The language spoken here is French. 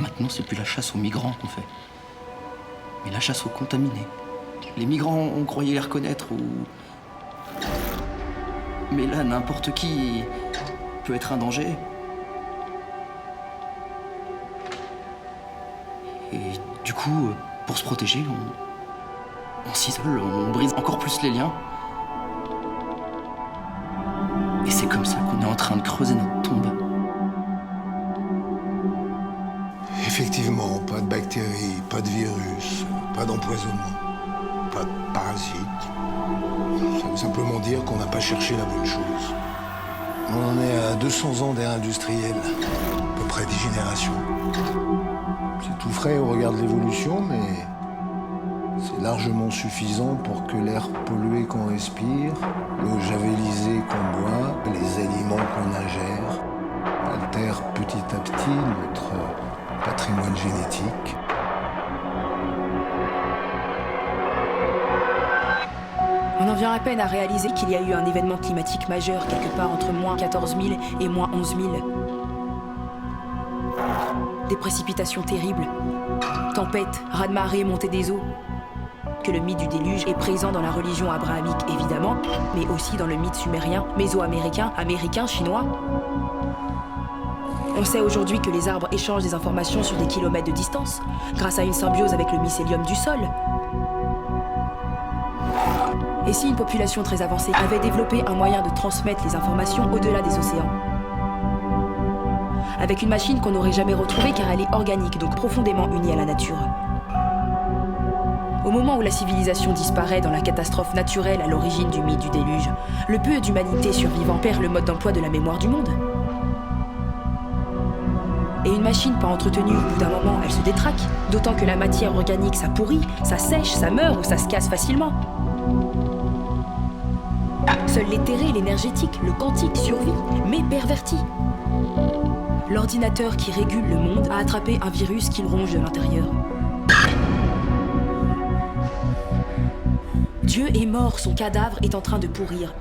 Maintenant, c'est plus la chasse aux migrants qu'on fait, mais la chasse aux contaminés. Les migrants, on croyait les reconnaître ou... Mais là, n'importe qui peut être un danger. Et du coup, pour se protéger, on s'isole, on brise encore plus les liens. Et c'est comme ça qu'on est en train de creuser notre tombe. Effectivement, pas de bactéries, pas de virus, pas d'empoisonnement, pas de parasites. Ça veut simplement dire qu'on n'a pas cherché la bonne chose. On en est à 200 ans d'ère industrielle, à peu près 10 générations. C'est tout frais au regard de l'évolution, mais c'est largement suffisant pour que l'air pollué qu'on respire, l'eau javellisée qu'on boit, les aliments qu'on ingère, altèrent petit à petit notre patrimoine génétique. On en vient à peine à réaliser qu'il y a eu un événement climatique majeur quelque part entre moins 14 000 et moins 11 000. Des précipitations terribles, tempêtes, raz-de-marée, montée des eaux. Que le mythe du déluge est présent dans la religion abrahamique évidemment, mais aussi dans le mythe sumérien, méso-américain, américain, chinois. On sait aujourd'hui que les arbres échangent des informations sur des kilomètres de distance, grâce à une symbiose avec le mycélium du sol. Et si une population très avancée avait développé un moyen de transmettre les informations au-delà des océans? Avec une machine qu'on n'aurait jamais retrouvée car elle est organique, donc profondément unie à la nature. Au moment où la civilisation disparaît dans la catastrophe naturelle à l'origine du mythe du déluge, le peu d'humanité survivant perd le mode d'emploi de la mémoire du monde. Et une machine pas entretenue, au bout d'un moment, elle se détraque, d'autant que la matière organique, ça pourrit, ça sèche, ça meurt ou ça se casse facilement. Seul l'éthéré, l'énergétique, le quantique survit, mais perverti. L'ordinateur qui régule le monde a attrapé un virus qui le ronge de l'intérieur. Dieu est mort, son cadavre est en train de pourrir.